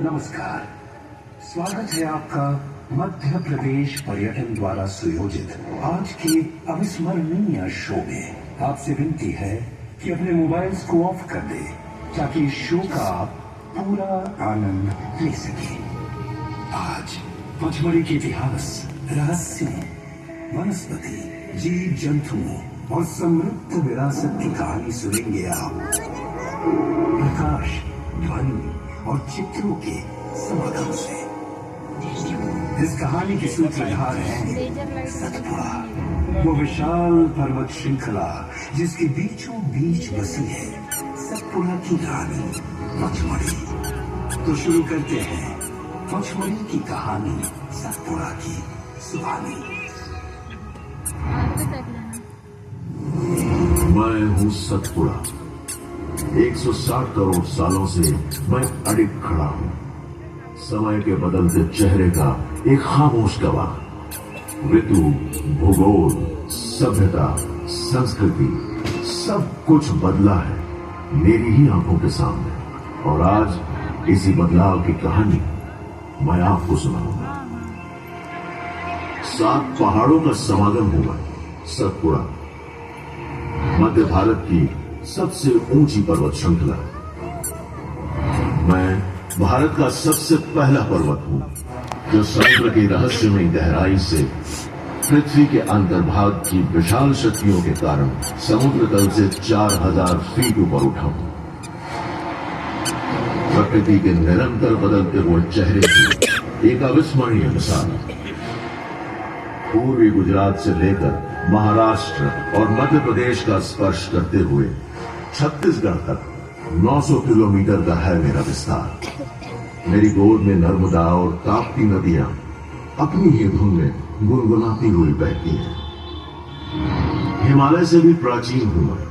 नमस्कार, स्वागत है आपका मध्य प्रदेश पर्यटन द्वारा सुयोजित आज के अविस्मरणीय शो में। आपसे विनती है कि अपने मोबाइल्स को ऑफ कर दे ताकि इस शो का आप पूरा आनंद ले सके। आज पचमढ़ी के इतिहास, रहस्य, वनस्पति, जीव जंतुओं और समृद्ध विरासत की कहानी सुनेंगे आप। प्रकाश, ध्वनि और चित्रों के समागम से इस कहानी की सूत्रधार है सतपुड़ा, वो विशाल पर्वत श्रृंखला जिसके बीचों बीच बसी है सतपुड़ा की रानी पचमढ़ी। तो शुरू करते हैं पचमढ़ी की कहानी, सतपुड़ा की सुहानी। मैं हूँ सतपुड़ा। 160 करोड़ सालों से मैं अडिग खड़ा हूँ, समय के बदलते चेहरे का एक खामोश गवाह। ऋतु, भूगोल, सभ्यता, संस्कृति सब कुछ बदला है मेरी ही आंखों के सामने, और आज इसी बदलाव की कहानी मैं आपको सुनाऊंगा। 7 पहाड़ों का समागम हुआ सतपुड़ा, मध्य भारत की सबसे ऊंची पर्वत श्रृंखला। मैं भारत का सबसे पहला पर्वत हूं जो समुद्र की रहस्यमयी गहराई से पृथ्वी के अंतर्भाग की विशाल शक्तियों के कारण समुद्र तल से 4000 फीट ऊपर उठा हूं। प्रकृति के निरंतर बदलते हुए चेहरे की एक अविस्मरणीय मिसाल। पूर्वी गुजरात से लेकर महाराष्ट्र और मध्य प्रदेश का स्पर्श करते हुए छत्तीसगढ़ तक 900 किलोमीटर का है मेरा विस्तार। मेरी गोद में नर्मदा और ताप्ती नदियां अपनी ही धुन में गुनगुनाती हुई बहती हैं। हिमालय से भी प्राचीन हूं मैं।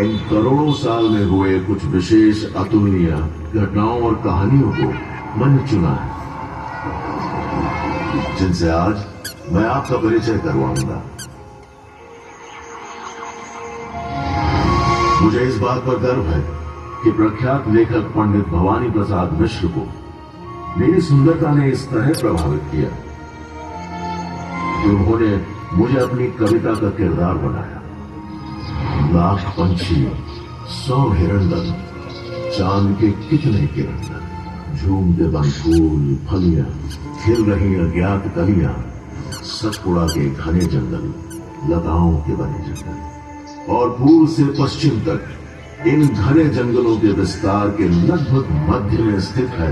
इन करोड़ों साल में हुए कुछ विशेष अतुलनीय घटनाओं और कहानियों को मैंने चुना है, जिनसे आज मैं आपका परिचय करवाऊंगा। मुझे इस बात पर गर्व है कि प्रख्यात लेखक पंडित भवानी प्रसाद मिश्र को मेरी सुंदरता ने इस तरह प्रभावित किया कि उन्होंने मुझे अपनी कविता का किरदार बनाया। लाख पंछी, 100 हिरनदल, चांद के कितने किरण, झूमते बन फूल फलियां, खिल रही अज्ञात कलियां, सतपुड़ा के घने जंगल, लताओं के बने जंगल, और पूर्व से पश्चिम तक इन घने जंगलों के विस्तार के लगभग मध्य में स्थित है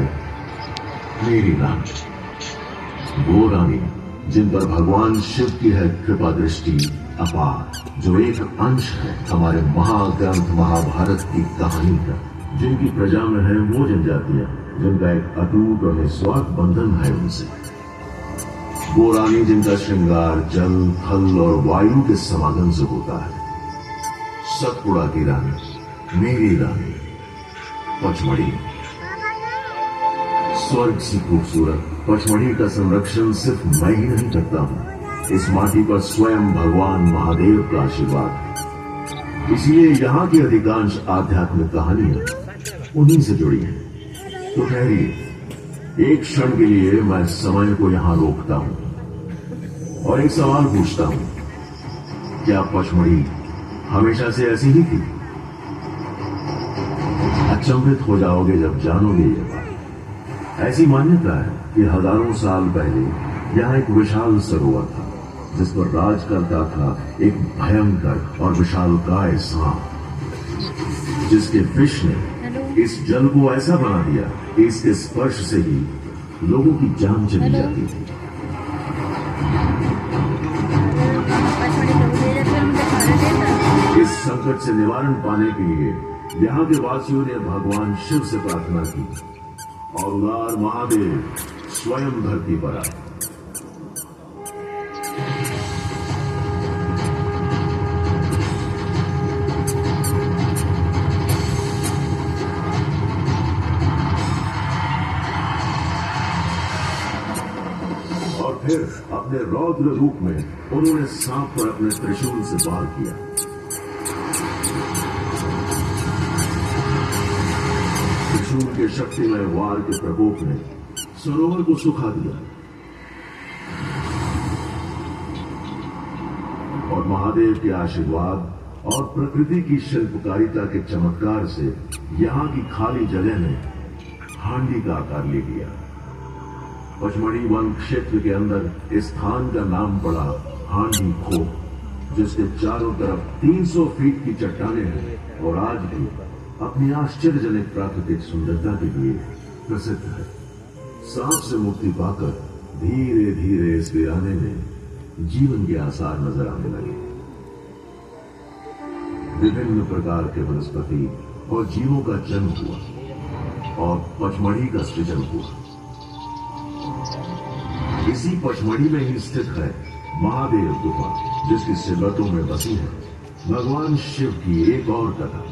मेरी रानी। वो रानी जिन पर भगवान शिव की है कृपा दृष्टि अपार, जो एक अंश है हमारे महाग्रंथ महाभारत की कहानी का, जिनकी प्रजा में है वो जनजातियां जिनका एक अटूट और निस्वार्थ बंधन है उनसे। वो रानी जिनका श्रृंगार जल, थल और वायु के समागम से होता है। सतपुड़ा की रानी, मेरी रानी पचमढ़ी। स्वर्ग सी खूबसूरत पचमढ़ी का संरक्षण सिर्फ मैं ही नहीं करता हूं, इस माटी पर स्वयं भगवान महादेव का आशीर्वाद है। इसलिए यहाँ की अधिकांश आध्यात्मिक कहानियां उन्हीं से जुड़ी हैं। तो ठहरिए, एक क्षण के लिए मैं समय को यहां रोकता हूं और एक सवाल पूछता हूं, क्या पचमढ़ी हमेशा से ऐसी ही थी? अचंभित हो जाओगे जब जानोगे ये बात। ऐसी मान्यता है कि हजारों साल पहले यहाँ एक विशाल सरोवर था जिस पर राज करता था एक भयंकर और विशालकाय सांप, जिसके विष ने इस जल को ऐसा बना दिया कि इसके स्पर्श से ही लोगों की जान चली जाती थी। इस संकट से निवारण पाने के लिए यहाँ के वासियों ने भगवान शिव से प्रार्थना की और उदार महादेव स्वयं धरती पर आए। और फिर अपने रौद्र रूप में उन्होंने सांप पर अपने त्रिशूल से वार किया। त्रिशूल के शक्तिमय वार के प्रकोप ने सरोवर को सुखा दिया और महादेव के आशीर्वाद और प्रकृति की शिल्पकारिता के चमत्कार से यहाँ की खाली जगह ने हांडी का आकार ले लिया। पचमढ़ी वन क्षेत्र के अंदर इस स्थान का नाम पड़ा हांडी खो, जिसके चारों तरफ 300 फीट की चट्टानें हैं और आज भी अपनी आश्चर्यजनक प्राकृतिक सुंदरता के लिए प्रसिद्ध है। सांप से मुक्ति पाकर धीरे धीरे इस वीराने में जीवन के आसार नजर आने लगे। विभिन्न प्रकार के वनस्पति और जीवों का जन्म हुआ और पचमढ़ी का सृजन हुआ। इसी पचमढ़ी में ही स्थित है महादेव गुफा, जिसकी सिलवटों में बसी है भगवान शिव की एक और कथा।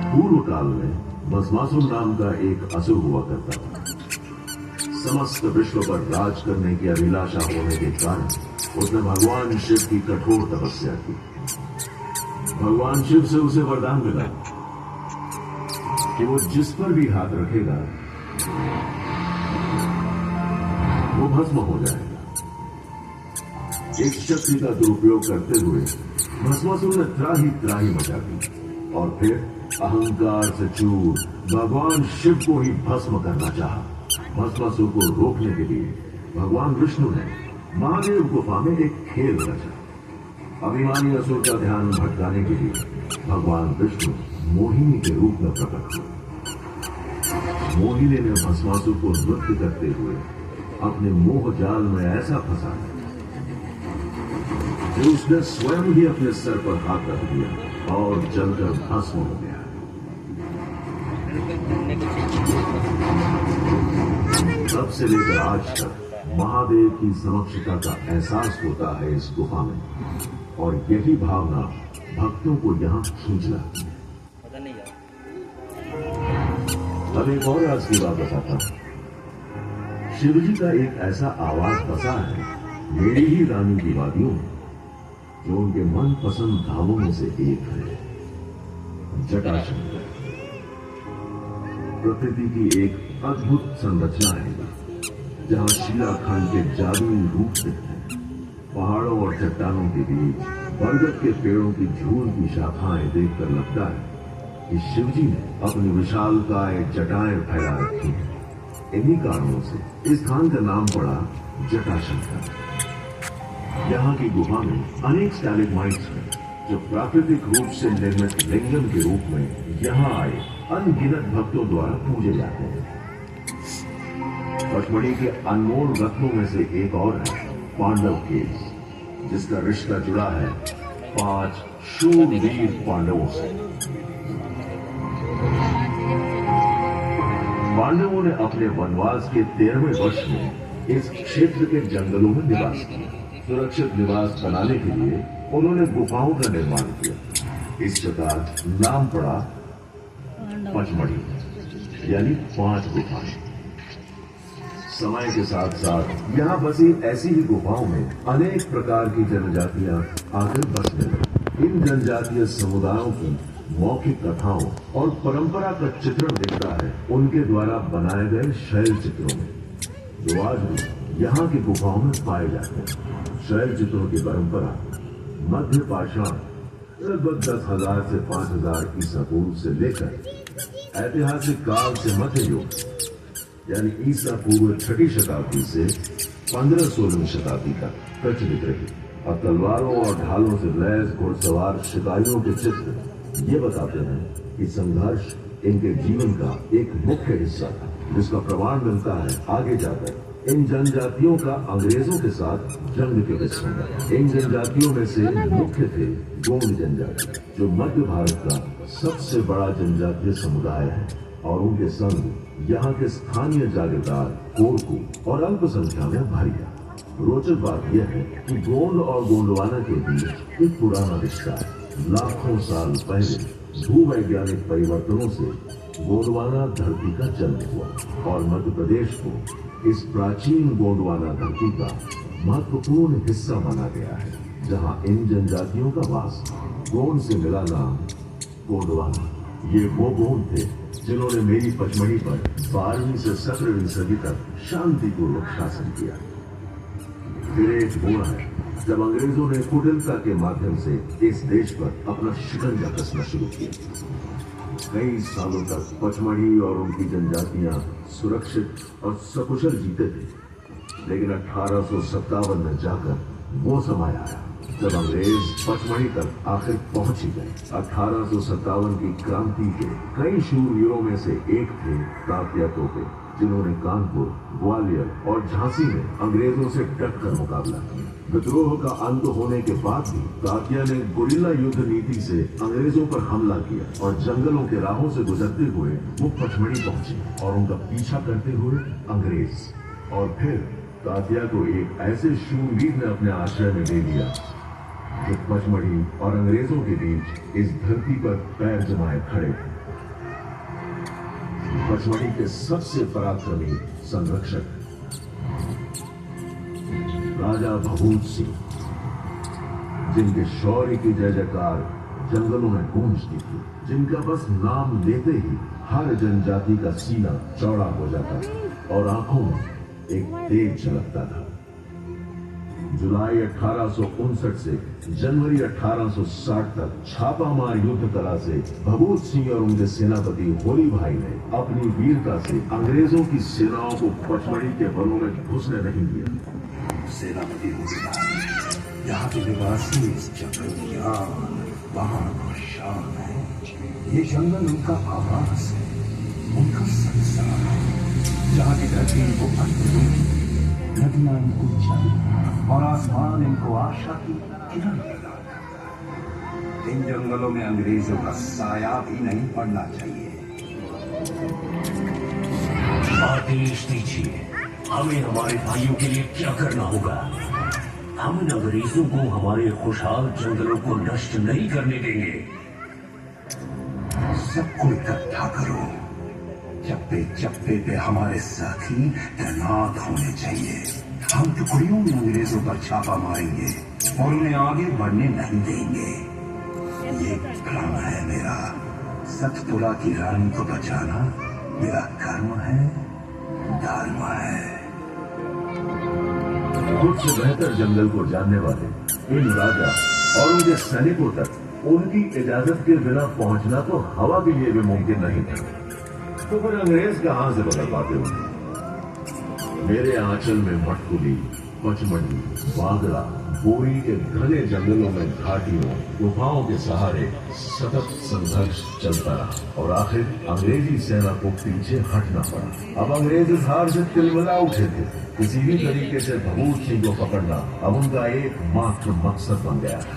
पूर्व काल में भस्मासुर नाम का एक असुर हुआ करता था। समस्त विश्व पर राज करने की अभिलाषा होने के कारण उसने भगवान शिव की कठोर तपस्या की। भगवान शिव से उसे वरदान मिला कि वो जिस पर भी हाथ रखेगा वो भस्म हो जाएगा। एक शक्ति का दुरुपयोग करते हुए भस्मासुर ने त्राही त्राही मचा दी और फिर अहंकार से चूर भगवान शिव को ही भस्म करना चाहा। भस्मासुर को रोकने के लिए भगवान विष्णु ने महादेव गुफा में एक खेल रचा। अभिमानी असुर का ध्यान भटकाने के लिए भगवान विष्णु मोहिनी के रूप में प्रकट हुए। मोहिनी ने भस्मासुर को नृत्य करते हुए अपने मोह जाल में ऐसा फंसाया कि उसने स्वयं ही अपने सर पर हाथ रख दिया और जलकर भस्म हो गया। तब से लेकर आज तक महादेव की समक्षता का एहसास होता है इस गुफा में और यही भावना भक्तों को यहाँ खींच लाती है। अब एक और राज की बात बताता हूं। शिवजी का एक ऐसा आवाज बसा है मेरी ही रानी की वादियों में, जो उनके मनपसंद धामों में से एक है जटाशंकर। प्रकृति की एक अद्भुत संरचना है जहां शिलाखंड के जादुई रूप से पहाड़ों और चट्टानों के बीच बरगद के पेड़ों की झूल की शाखाएं देखकर लगता है कि शिवजी ने अपनी विशालकाय जटाएं फैला रखी हैं। इन्हीं कारणों से इस स्थान का नाम पड़ा जटाशंकर। यहाँ की गुफा में अनेक स्टैलेग्माइट्स हैं जो प्राकृतिक रूप से निर्मित लिंगम के रूप में यहाँ आए अनगिनत भक्तों द्वारा पूजे जाते हैं। पचमढ़ी के अनमोल रत्नों में से एक और है पांडव केव्स, जिसका रिश्ता जुड़ा है 5 शूरवीर पांडवों से। पांडवों ने अपने वनवास के 13वें वर्ष में इस क्षेत्र के जंगलों में निवास किया। सुरक्षित निवास बनाने के लिए उन्होंने गुफाओं का निर्माण किया। इस प्रकार नाम पड़ा पचमढ़ी, यानी 5 गुफाएं। समय के साथ साथ यहाँ बसी ऐसी ही गुफाओं में अनेक प्रकार की जनजातियां आकर बसने लगी। इन जनजातीय समुदायों की मौखिक कथाओं और परंपरा का चित्रण दिखता है उनके द्वारा बनाए गए शैल चित्रों में, जो आज भी यहाँ की गुफाओं में पाए जाते हैं। शैल चित्रों की परंपरा मध्य पाषाण लगभग 10,000 से 5,000 ईसा पूर्व से लेकर ऐतिहासिक काल से मध्य युग यानी ईसा पूर्व 6वीं शताब्दी से 15-16वीं शताब्दी तक प्रचलित रही। अब तलवारों और ढालों से लैस घुड़सवार शिकारियों के चित्र ये बताते हैं कि संघर्ष इनके जीवन का एक मुख्य हिस्सा था, जिसका प्रमाण मिलता है आगे जाकर इन जनजातियों का अंग्रेजों के साथ जंग के विषय में। इन जनजातियों में से मुख्य थे गोंड जनजाति, जो मध्य भारत का सबसे बड़ा जनजातीय समुदाय है, और उनके संग यहाँ के स्थानीय जागीरदार कोरकू और अल्पसंख्या में भारिया। रोचक बात यह है कि गोंड और गोंडवाना के बीच एक पुराना रिश्ता है। लाखों साल पहले भूवैज्ञानिक परिवर्तनों से गोंडवाना धरती का जन्म हुआ और मध्य प्रदेश को इस प्राचीन गोंडवाना धरती का महत्वपूर्ण हिस्सा माना गया है, जहाँ इन जनजातियों का वास। गोंड से मिला नाम गोंडवाना। ये वो गोंद थे जिन्होंने मेरी पचमढ़ी पर 12वीं से 17वीं सदी तक शांतिपूर्वक शासन किया। फिर एक वो है जब अंग्रेजों ने कुटिलता के माध्यम से इस देश पर अपना शिकंजा कसना शुरू किया। कई सालों तक पचमढ़ी और उनकी जनजातियां सुरक्षित और सकुशल जीते थे, लेकिन 1857 में जाकर वो समय आया जब अंग्रेज पचमढ़ी तक आखिर पहुंच ही गए। 1857 की क्रांति के कई शूरवीरों में से एक थे तात्या तोपे, जिन्होंने कानपुर, ग्वालियर और झांसी में अंग्रेजों से डटकर मुकाबला किया। विद्रोह का अंत होने के बाद भी तात्या ने गुरिल्ला युद्ध नीति से अंग्रेजों पर हमला किया और जंगलों के राहों से गुजरते हुए वो पचमढ़ी पहुंचे और उनका पीछा करते हुए अंग्रेज। और फिर तात्या को एक ऐसे शूरवीर ने अपने आश्रय में ले लिया जो पचमढ़ी और अंग्रेजों के बीच इस धरती पर पैर जमाए खड़े थे। पचमढ़ी के सबसे पराक्रमी संरक्षक राजा भभूत सिंह, जिनके शौर्य की जय जयकार जंगलों में गूंजती थी, जिनका बस नाम लेते ही हर जनजाति का सीना चौड़ा हो जाता था और आंखों में एक तेज झलकता था। जुलाई 1859 से जनवरी 1860 तक छापामार युद्ध कला से भभूत सिंह और उनके सेनापति होली भाई ने अपनी वीरता से अंग्रेजों की सेनाओं को पचमढ़ी के वनों में घुसने नहीं दिया। सेनापति होली भाई यहाँ के निवासी इस जंगल की आन, बान और शान है। ये जंगल उनका आवास है, उनका संसार है, जहाँ की धरती इनको अन्न, नदियां इनको जल और आसमान इनको आशा की किरण प्रदान करता है। इन जंगलों में अंग्रेजों का साया भी नहीं पड़ना चाहिए। आदेश दीजिए, हमें हमारे भाइयों के लिए क्या करना होगा? हम इन अंग्रेजों को हमारे खुशहाल जंगलों को नष्ट नहीं करने देंगे। सबको इकट्ठा करो, चप्पे चप्पे पे हमारे साथी तैनात होने चाहिए। हम टुकड़ियों में अंग्रेजों पर छापा मारेंगे और उन्हें आगे बढ़ने नहीं देंगे। ये क्रम है मेरा। सतपुरा की रानी को बचाना मेरा कर्म है, धर्म है। खुद से बेहतर जंगल को जानने वाले इन राजा और उनके सैनिकों तक उनकी इजाजत के बिना पहुंचना तो हवा के लिए भी मुमकिन नहीं था। तो फिर अंग्रेज कहां से बदल पाते होंगे? मेरे आंचल में मटकुली, पचमढ़ी, बागड़ा, बोरी के घने जंगलों में घाटियों, गुफाओं के सहारे सतत संघर्ष चलता रहा और आखिर अंग्रेजी सेना को पीछे हटना पड़ा। अब अंग्रेज इस हार से तिलमिला उठे थे। किसी भी तरीके से भभूत सिंह को पकड़ना अब उनका एकमात्र मकसद बन गया था।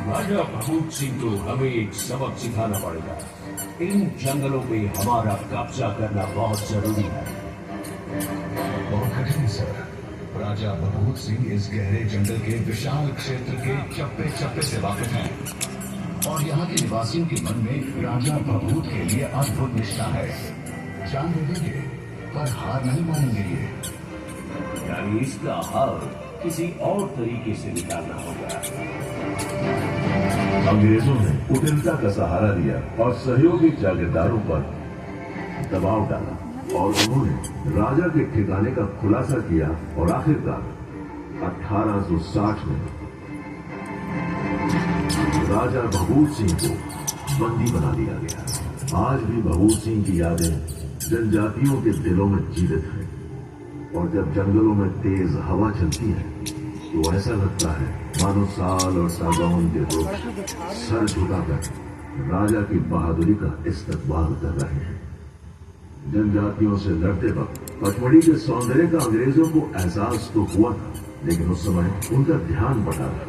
राजा भभूत सिंह को हमें एक सबक सिखाना पड़ेगा। इन जंगलों पे हमारा कब्जा करना बहुत जरूरी है। बहुत कठिन सर। राजा भभूत सिंह इस गहरे जंगल के विशाल क्षेत्र के चप्पे चप्पे से वाकिफ हैं और यहाँ के निवासियों के मन में राजा भभूत के लिए अद्भुत निष्ठा है। जान दे देंगे पर हार नहीं मानेंगे ये। यानी इसका हल किसी और तरीके से निकालना होगा। अंग्रेजों ने कुटिलता का सहारा दिया और सहयोगी जागीरदारों पर दबाव डाला और उन्होंने राजा के ठिकाने का खुलासा किया और आखिरकार 1860 में राजा भभूत सिंह को बंदी बना दिया गया। आज भी भभूत सिंह की यादें जनजातियों के दिलों में जीवित है और जब जंगलों में तेज हवा चलती है तो ऐसा लगता है मानो साल और सागौन के वृक्ष सर झुकाकर राजा की बहादुरी का इस्तकबाल कर रहे हैं। जनजातियों से लड़ते वक्त पचमढ़ी के सौंदर्य का अंग्रेजों को एहसास तो हुआ था, लेकिन उस समय उनका ध्यान बटा था।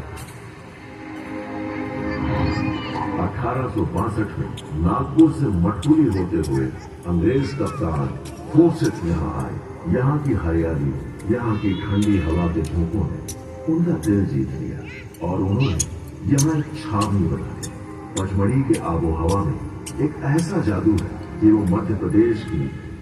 1862 में नागपुर से मटकुली होते हुए अंग्रेज कप्तान फुर्सत यहाँ आए। यहाँ की हरियाली, यहाँ की ठंडी हवा के झोंकों ने उनका दिल जीत लिया और उन्होंने यहाँ एक छावनी बना दी। पचमढ़ी के आबो हवा में एक ऐसा जादू है कि वो मध्य प्रदेश की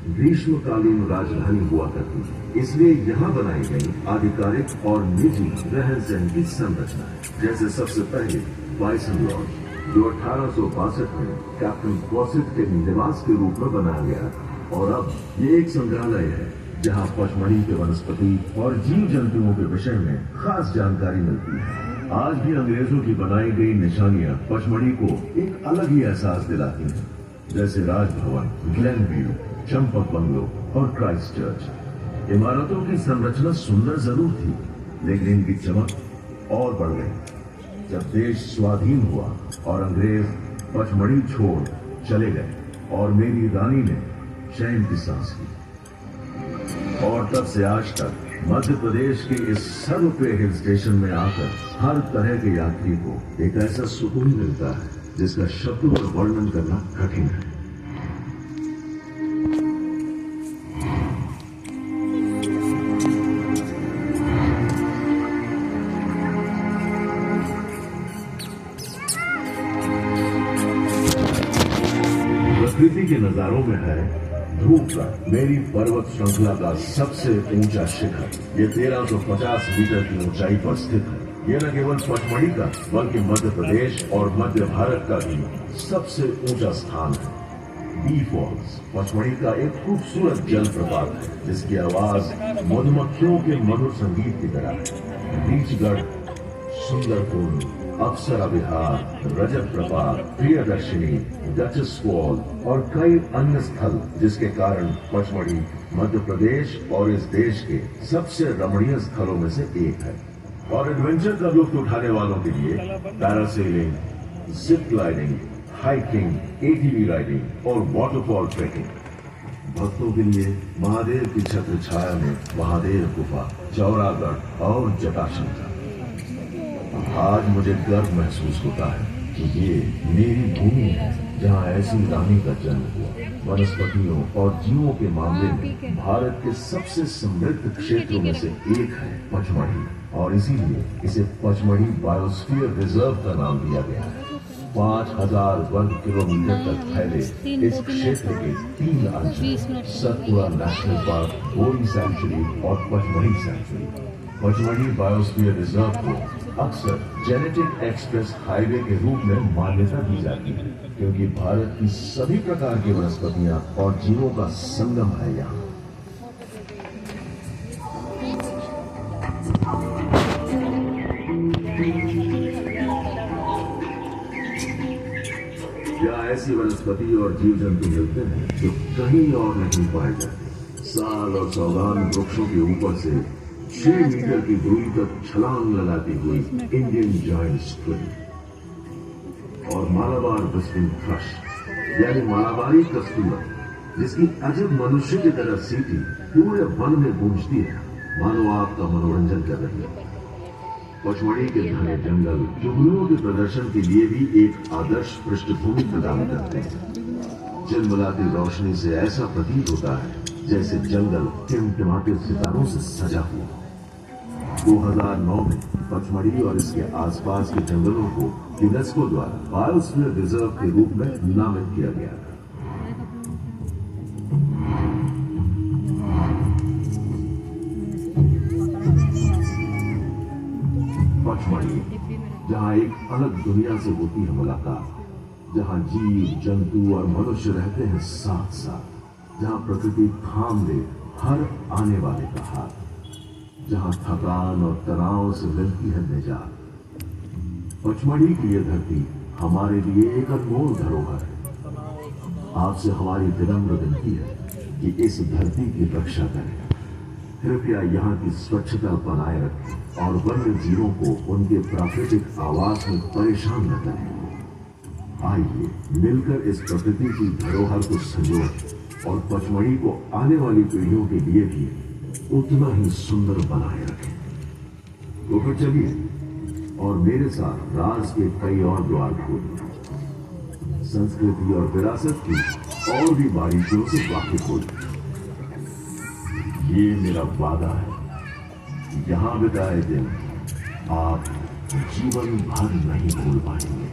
ग्रीष्मकालीन राजधानी हुआ करती है। इसलिए यहाँ बनाई गई आधिकारिक और निजी रहन सहन की संरचना है। जैसे सबसे पहले बाइसन लॉज, जो 1862 में कैप्टन फॉसेट के निवास के रूप में बनाया गया। और अब ये एक संग्रहालय है जहां पचमढ़ी के वनस्पति और जीव जंतुओं के विषय में खास जानकारी मिलती है। आज भी अंग्रेजों की बनाई गई निशानियां पचमढ़ी को एक अलग ही एहसास दिलाती हैं, जैसे Raj Bhavan, Glenn view, Champak bungalow और क्राइस्ट चर्च। इमारतों की संरचना सुंदर जरूर थी, लेकिन इनकी चमक और बढ़ गई जब देश स्वाधीन हुआ और अंग्रेज पचमढ़ी छोड़ चले गए और मेरी रानी ने चैन की सांस ली। और तब से आज तक मध्य प्रदेश के इस सर्वप्रिय हिल स्टेशन में आकर हर तरह के यात्री को एक ऐसा सुकून मिलता है जिसका शब्दों में वर्णन करना कठिन है। प्रकृति के नजारों में है ध्रुवगढ़, मेरी पर्वत श्रृंखला का सबसे ऊंचा शिखर। ये 1350 मीटर की ऊंचाई पर स्थित है। ये न केवल पचमढ़ी का बल्कि मध्य प्रदेश और मध्य भारत का भी सबसे ऊंचा स्थान है। बी फॉल्स पचमढ़ी का एक खूबसूरत जलप्रपात है जिसकी आवाज मधुमक्खियों के मधुर संगीत की तरह है। बीचगढ़, सुंदरकुंड, अप्सरा विहार, रजत प्रपात, प्रियदर्शिनी, डचेस फॉल और कई अन्य स्थल जिसके कारण पचमढ़ी मध्य प्रदेश और इस देश के सबसे रमणीय स्थलों में से एक है। और एडवेंचर का लुत्फ उठाने वालों के लिए parasailing, zip lining, hiking, ATV riding और वाटरफॉल ट्रेकिंग। भक्तों के लिए महादेव की छत्र छाया में महादेव गुफा, चौरागढ़ और जटाशंकर। आज मुझे गर्व महसूस होता है कि ये मेरी भूमि है जहाँ ऐसी रानी का जन्म हुआ। वनस्पतियों और जीवों के मामले में भारत के सबसे समृद्ध क्षेत्रों में से एक है पचमढ़ी, और इसीलिए इसे पचमढ़ी बायोस्फीयर रिजर्व का नाम दिया गया है। 5000 वर्ग किलोमीटर तक फैले इस क्षेत्र के 3 अंचल, Satpura national park, Bori sanctuary और Pachmarhi sanctuary. Pachmarhi biosphere reserve को अक्सर जेनेटिक एक्सप्रेस हाईवे के रूप में मान्यता दी जाती है, क्योंकि भारत की सभी प्रकार की वनस्पतियां और जीवों का संगम है यहाँ। यहाँ ऐसी वनस्पति और जीव जंतु मिलते हैं जो कहीं और नहीं पाए जाते। साल और सौगान वृक्षों के ऊपर से 6 मीटर की दूरी तक छलांग लगाती हुई इंडियन जायंट स्क्विड और मालाबार विस्पिंग थ्रश यानी मालाबारी कस्तूरा, जिसकी अजब मनुष्य की तरह सीटी पूरे वन में गूंजती है, मानो आपका मनोरंजन कर रही है। पचमढ़ी के घने जंगल चुगलियों के प्रदर्शन के लिए भी एक आदर्श पृष्ठभूमि प्रदान करते हैं। झिलमिलाती रोशनी से ऐसा प्रतीत होता है जैसे जंगल टिमटिमाते सितारों से सजा हुआ। 2009 में पचमढ़ी और इसके आसपास के जंगलों को यूनेस्को द्वारा बायोस्फीयर रिजर्व के रूप में नामित किया गया था। पचमढ़ी जहां एक अलग दुनिया से होती है मुलाकात, जहां जीव जंतु और मनुष्य रहते हैं साथ साथ, जहां प्रकृति थाम ले हर आने वाले का हाथ, जहां थकान और तनाव से मिलती है निजात। पचमढ़ी की यह धरती हमारे लिए एक अनमोल धरोहर है। आपसे हमारी विनम्र विनती है कि इस धरती की रक्षा करें। कृपया यहाँ की स्वच्छता बनाए रखें और वन्य जीवों को उनके प्राकृतिक आवास में परेशान न करें। आइए मिलकर इस प्रकृति की धरोहर को संजोएं और पचमढ़ी को आने वाली पीढ़ियों के लिए भी उतना ही सुंदर बनाए रखें। तो फिर चलिए और मेरे साथ राज के कई और द्वार खोलिए, संस्कृति और विरासत की और भी बारीकियों से वाकिफ होइए। ये मेरा वादा है, यहाँ बिताए दिन आप जीवन भर नहीं भूल पाएंगे।